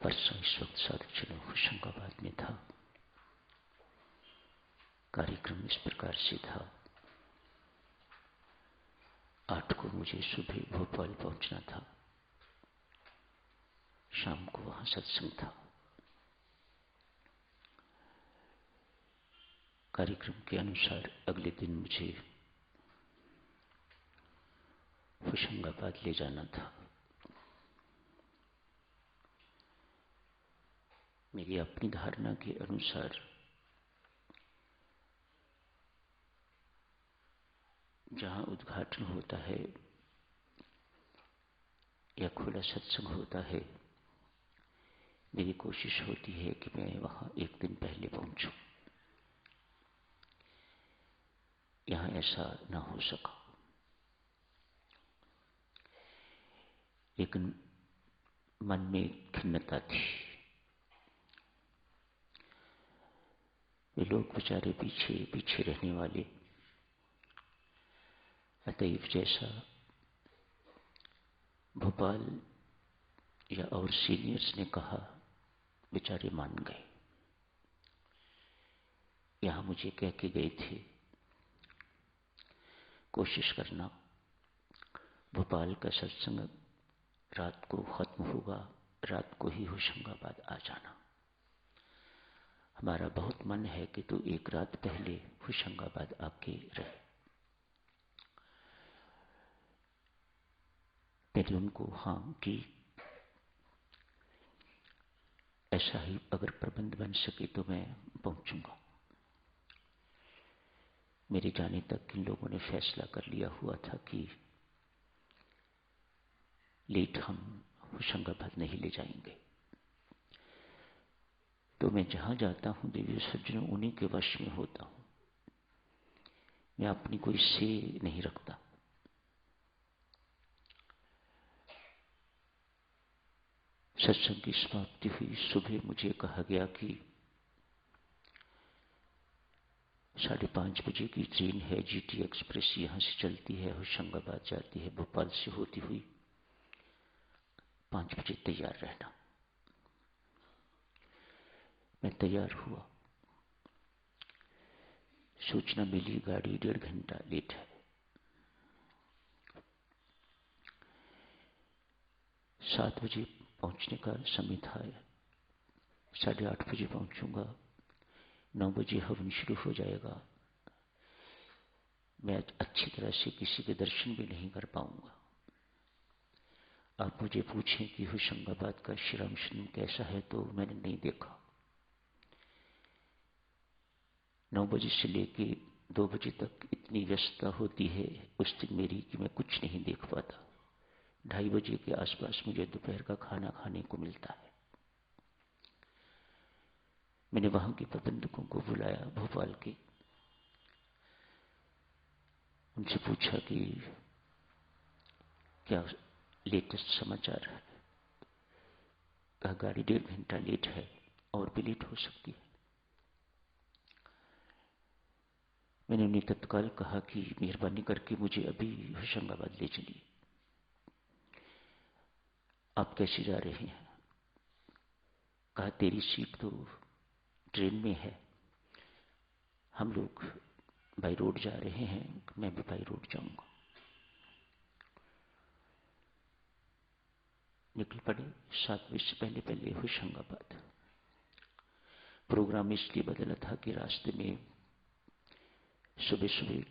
परसों इस वक्त साधुचरण होशंगाबाद में था। कार्यक्रम इस प्रकार से था, 8 को मुझे सुबह भोपाल पहुंचना था, शाम को वहां सत्संग था। कार्यक्रम के अनुसार अगले दिन मुझे होशंगाबाद ले जाना था। मेरी अपनी धारणा के अनुसार जहां उद्घाटन होता है या खुला सत्संग होता है, मेरी कोशिश होती है कि मैं वहां एक दिन पहले पहुंचूं। यहां ऐसा ना हो सका, लेकिन मन में खिन्नता थी। वे लोग बेचारे पीछे पीछे रहने वाले, अतएव जैसा भोपाल या और सीनियर्स ने कहा, बेचारे मान गए। यहां मुझे कह के गए थे, कोशिश करना भोपाल का सत्संग रात को खत्म होगा, रात को ही होशंगाबाद आ जाना। हमारा बहुत मन है कि तू एक रात पहले होशंगाबाद आके रहे। मैंने उनको हाँ की। ऐसा ही अगर प्रबंध बन सके तो मैं पहुंचूंगा। मेरे जाने तक इन लोगों ने फैसला कर लिया हुआ था कि लेट हम होशंगाबाद नहीं ले जाएंगे। तो मैं जहां जाता हूं देवी सज्जनों, उन्हीं के वश में होता हूं। मैं अपनी कोई से नहीं रखता। सत्संग की समाप्ति हुई। सुबह मुझे कहा गया कि 5:30 बजे की ट्रेन है, जीटी एक्सप्रेस यहां से चलती है, होशंगाबाद जाती है, भोपाल से होती हुई 5 बजे तैयार रहना। मैं तैयार हुआ। सूचना मिली गाड़ी 1.5 घंटा लेट है। 7 बजे पहुंचने का समय था। 8:30 बजे पहुंचूंगा, 9 बजे हवन शुरू हो जाएगा। मैं अच्छी तरह से किसी के दर्शन भी नहीं कर पाऊंगा। आप मुझे पूछें कि होशंगाबाद का श्री रामकृष्ण कैसा है, तो मैंने नहीं देखा। 9 बजे से लेके 2 बजे तक इतनी व्यस्तता होती है उस दिन मेरी कि मैं कुछ नहीं देख पाता। 2:30 बजे के आसपास मुझे दोपहर का खाना खाने को मिलता है। मैंने वहां के प्रबंधकों को बुलाया, भोपाल के। उनसे पूछा कि क्या लेटेस्ट समाचार है। कहा गाड़ी 1.5 घंटा लेट है और भी लेट हो सकती है। मैंने उन्हें तत्काल कहा कि मेहरबानी करके मुझे अभी होशंगाबाद ले चलिए। आप कैसे जा रहे हैं? कहा तेरी सीट तो ट्रेन में है, हम लोग बाई रोड जा रहे हैं, मैं भी बाई रोड जाऊंगा। निकल पड़े 7 बजे से पहले पहले होशंगाबाद। प्रोग्राम इसलिए बदला था कि रास्ते में सुबह सुबह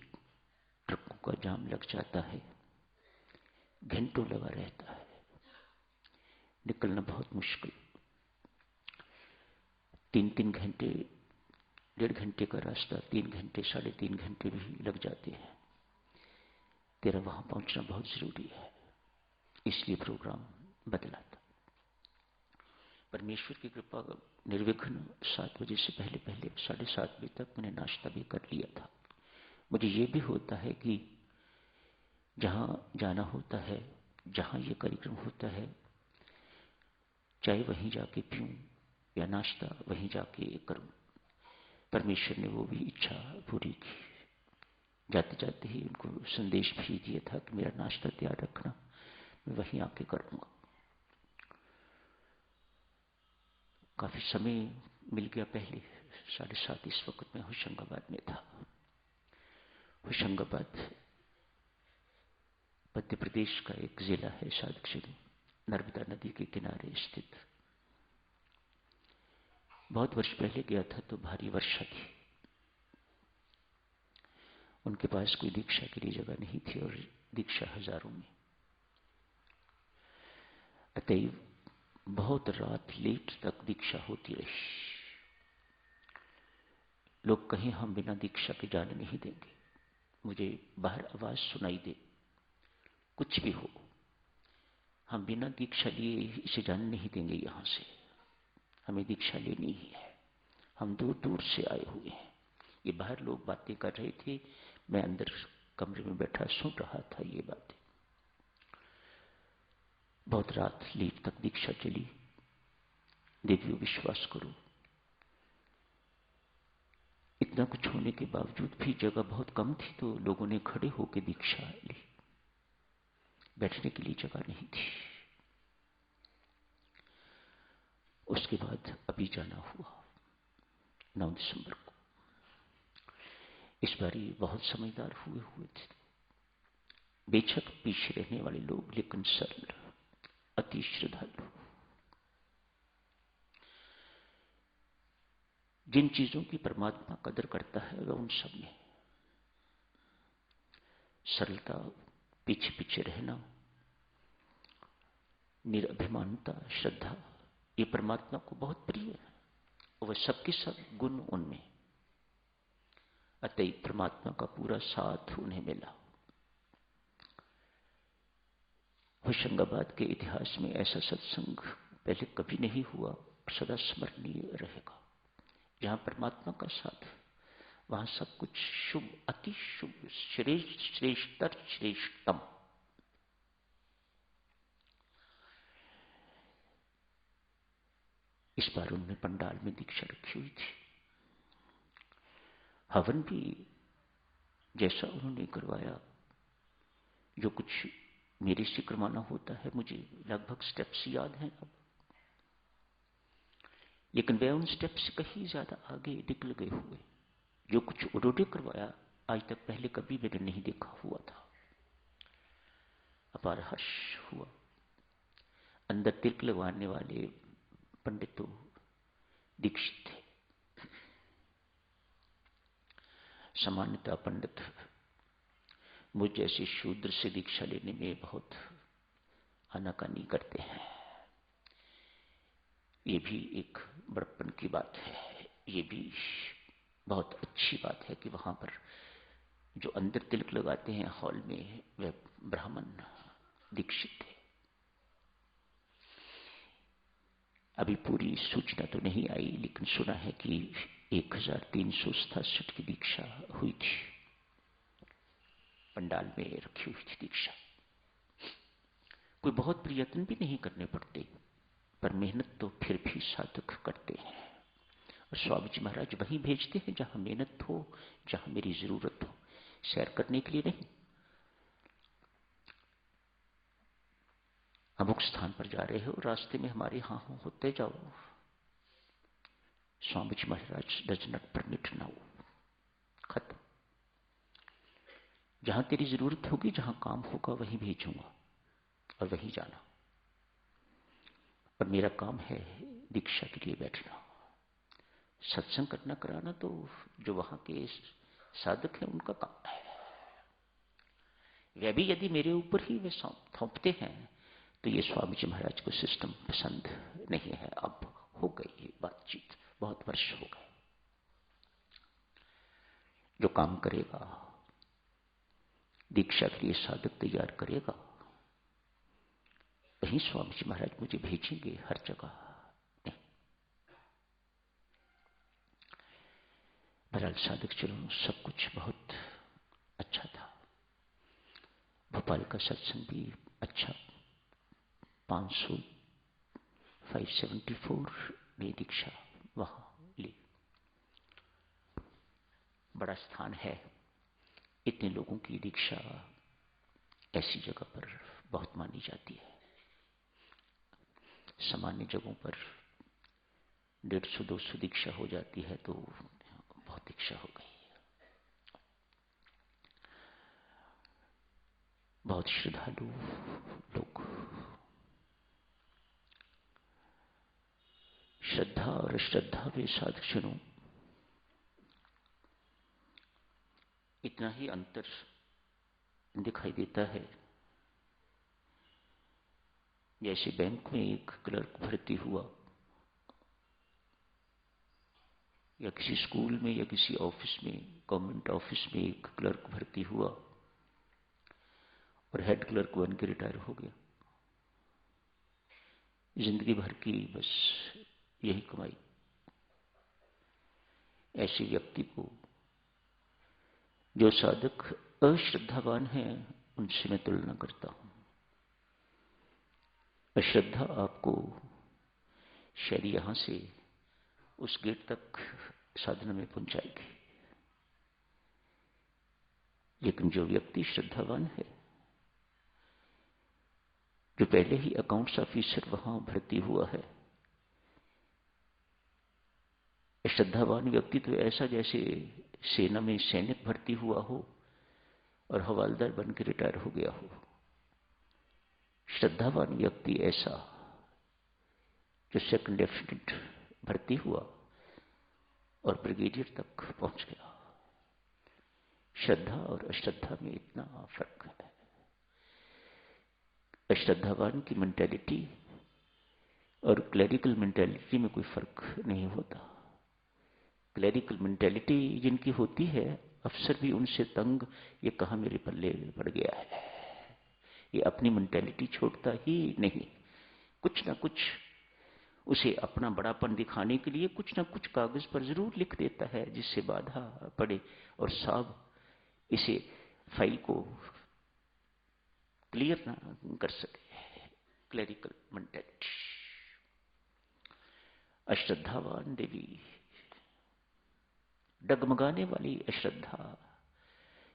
ट्रकों का जाम लग जाता है, घंटों लगा रहता है, निकलना बहुत मुश्किल। 3-3 घंटे, 1.5 घंटे का रास्ता 3 घंटे 3.5 घंटे भी लग जाते हैं। तेरा वहां पहुंचना बहुत जरूरी है, इसलिए प्रोग्राम बदला था। परमेश्वर की कृपा निर्विघ्न 7 बजे से पहले पहले 7:30 बजे तक मैंने नाश्ता भी कर लिया था। मुझे ये भी होता है कि जहां जाना होता है, जहां ये कार्यक्रम होता है, चाहे वहीं जाके पीऊं या नाश्ता वहीं जाके करूं। परमेश्वर ने वो भी इच्छा पूरी की। जाते जाते ही उनको संदेश भी दिया था कि मेरा नाश्ता तैयार रखना, मैं वहीं आके करूंगा। काफी समय मिल गया पहले। 7:30 इस वक्त मैं होशंगाबाद में था। होशंगाबाद मध्य प्रदेश का एक जिला है, साधक सिंह, नर्मदा नदी के किनारे स्थित। बहुत वर्ष पहले गया था तो भारी वर्षा थी। उनके पास कोई दीक्षा के लिए जगह नहीं थी और दीक्षा हजारों में। अतएव बहुत रात लेट तक दीक्षा होती रही। लोग कहें हम बिना दीक्षा के जाने नहीं देंगे, मुझे बाहर आवाज सुनाई दे, कुछ भी हो, हम बिना दीक्षा लिए इसे जाने नहीं देंगे यहां से, हमें दीक्षा लेनी ही है, हम दूर दूर से आए हुए हैं। ये बाहर लोग बातें कर रहे थे, मैं अंदर कमरे में बैठा सुन रहा था ये बातें। बहुत रात लेट तक दीक्षा चली। देवियों, विश्वास करो, इतना कुछ होने के बावजूद भी जगह बहुत कम थी तो लोगों ने खड़े होकर दीक्षा ली। बैठने के लिए जगह नहीं थी। उसके बाद अभी जाना हुआ 9 दिसंबर को। इस बारी बहुत समझदार हुए थे, बेशक पीछे रहने वाले लोग, लेकिन सरल, अति श्रद्धालु। जिन चीजों की परमात्मा कदर करता है वह उन सब में सरलता, पीछे पीछे रहना, निरभिमानता, श्रद्धा, ये परमात्मा को बहुत प्रिय है। वह सबके सब गुण उनमें। अतः परमात्मा का पूरा साथ उन्हें मिला। होशंगाबाद के इतिहास में ऐसा सत्संग पहले कभी नहीं हुआ, सदा स्मरणीय रहेगा। जहां परमात्मा का साथ, वहां सब कुछ शुभ, अति शुभ, श्रेष्ठ, श्रेष्ठतर, श्रेष्ठतम। इस बार उन्होंने पंडाल में दीक्षा रखी हुई थी। हवन भी जैसा उन्होंने करवाया, जो कुछ मेरे से करवाना होता है, मुझे लगभग स्टेप्स याद हैं अब, लेकिन वे उन स्टेप्स से कहीं ज्यादा आगे निकल गए हुए। जो कुछ उन्होंने करवाया आज तक पहले कभी मैंने नहीं देखा हुआ था। अपार हर्ष हुआ। अंदर तिलक लगवाने वाले पंडित तो दीक्षित थे। सामान्यतः पंडित मुझ जैसे शूद्र से दीक्षा लेने में बहुत आनाकानी करते हैं। ये भी एक बड़प्पन की बात है। ये भी बहुत अच्छी बात है कि वहां पर जो अंदर तिलक लगाते हैं हॉल में, वे ब्राह्मण दीक्षित थे। अभी पूरी सूचना तो नहीं आई, लेकिन सुना है कि 1367 की दीक्षा हुई थी, पंडाल में रखी हुई थी दीक्षा। कोई बहुत प्रयत्न भी नहीं करने पड़ते, पर मेहनत तो फिर भी साधक करते हैं। और स्वामी जी महाराज वहीं भेजते हैं जहां मेहनत हो, जहां मेरी जरूरत हो, सैर करने के लिए नहीं। अमुक स्थान पर जा रहे हो, रास्ते में हमारे यहां होते जाओ। स्वामी जी महाराज डज नॉट परमिट नाउ, खत्म। जहां तेरी जरूरत होगी, जहां काम होगा, वहीं भेजूंगा और वहीं जाना। और मेरा काम है दीक्षा के लिए बैठना, सत्संग करना, कराना तो जो वहां के साधक हैं उनका काम है। वे भी यदि मेरे ऊपर ही वे थोपते हैं तो ये स्वामी जी महाराज को सिस्टम पसंद नहीं है। अब हो गई ये बातचीत, बहुत वर्ष हो गए। जो काम करेगा, दीक्षा के लिए साधक तैयार करेगा, वहीं स्वामी जी महाराज मुझे भेजेंगे, हर जगह नहीं। बहरहाल साधक चलो, सब कुछ बहुत अच्छा था। भोपाल का सत्संग भी अच्छा। 574 में दीक्षा वहां ली। बड़ा स्थान है, इतने लोगों की दीक्षा ऐसी जगह पर बहुत मानी जाती है। सामान्य जगहों पर 150-200 दीक्षा हो जाती है तो बहुत दीक्षा हो गई। बहुत श्रद्धालु लोग। श्रद्धा और अश्रद्धा में साधुजनों इतना ही अंतर दिखाई देता है। जैसे बैंक में एक क्लर्क भर्ती हुआ, या किसी स्कूल में या किसी ऑफिस में, गवर्नमेंट ऑफिस में एक क्लर्क भर्ती हुआ और हेड क्लर्क बन के रिटायर हो गया। जिंदगी भर की बस यही कमाई। ऐसे व्यक्ति को जो साधक अश्रद्धावान है उनसे मैं तुलना करता हूं। अश्रद्धा आपको शायद यहां से उस गेट तक साधना में पहुंचाएगी, लेकिन जो व्यक्ति श्रद्धावान है, जो पहले ही अकाउंट्स ऑफिसर वहां भर्ती हुआ है, श्रद्धावान व्यक्ति तो ऐसा जैसे सेना में सैनिक भर्ती हुआ हो और हवालदार बन के रिटायर हो गया हो। श्रद्धावान व्यक्ति ऐसा जो सेकंड लेफ्टिनेंट भर्ती हुआ और ब्रिगेडियर तक पहुंच गया। श्रद्धा और अश्रद्धा में इतना फर्क है। अश्रद्धावान की मेंटालिटी और क्लरिकल मेंटालिटी में कोई फर्क नहीं होता। क्लरिकल मेंटालिटी जिनकी होती है, अफसर भी उनसे तंग, ये कहां मेरे पल्ले पड़ गया है। ये अपनी मेंटालिटी छोड़ता ही नहीं। कुछ ना कुछ उसे अपना बड़ापन दिखाने के लिए कुछ ना कुछ कागज पर जरूर लिख देता है जिससे बाधा पड़े और साहब इसे फाइल को क्लियर ना कर सके। Clerical mentality. अश्रद्धावान देवी, डगमगाने वाली अश्रद्धा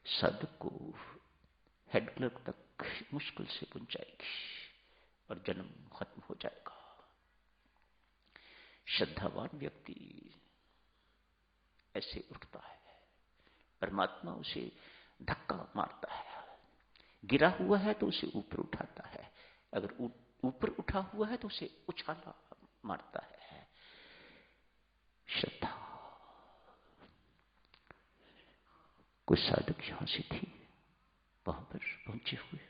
साधक को हेड क्लर्क तक मुश्किल से पहुंचाएगी और जन्म खत्म हो जाएगा। श्रद्धावान व्यक्ति ऐसे उठता है, परमात्मा उसे धक्का मारता है। गिरा हुआ है तो उसे ऊपर उठाता है, अगर ऊपर उठा हुआ है तो उसे उछाला मारता है। श्रद्धा। कोई साधक यहां से थी, वहां पर पहुंचे हुए।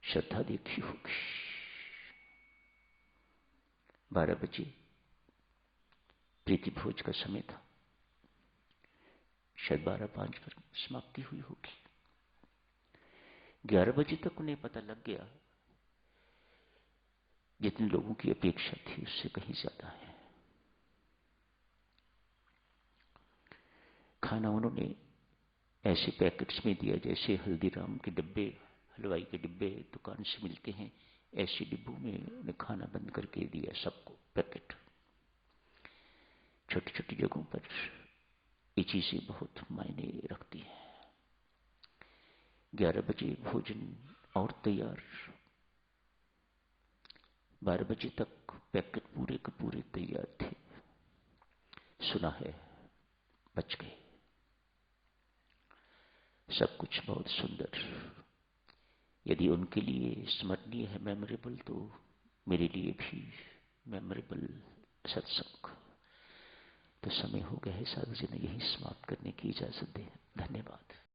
श्रद्धा देखी होगी। 12 बजे प्रीति भोज का समय था, शायद 12:05 पर समाप्ति हुई होगी। 11 बजे तक उन्हें पता लग गया जितने लोगों की अपेक्षा थी उससे कहीं ज्यादा है। खाना उन्होंने ऐसे पैकेट्स में दिया जैसे हल्दीराम के डिब्बे, हलवाई के डिब्बे दुकान से मिलते हैं, ऐसे डिब्बों में उन्हें खाना बंद करके दिया सबको पैकेट। छोटी छोटी जगहों पर ये चीजें बहुत मायने रखती हैं। 11 बजे भोजन और तैयार, 12 बजे तक पैकेट पूरे के पूरे तैयार थे। सुना है बच गए। सब कुछ बहुत सुंदर। यदि उनके लिए स्मरणीय है, मेमोरेबल, तो मेरे लिए भी मेमोरेबल सत्संग। तो समय हो गया है साधु जी ने यही समाप्त करने की इजाजत दे। धन्यवाद।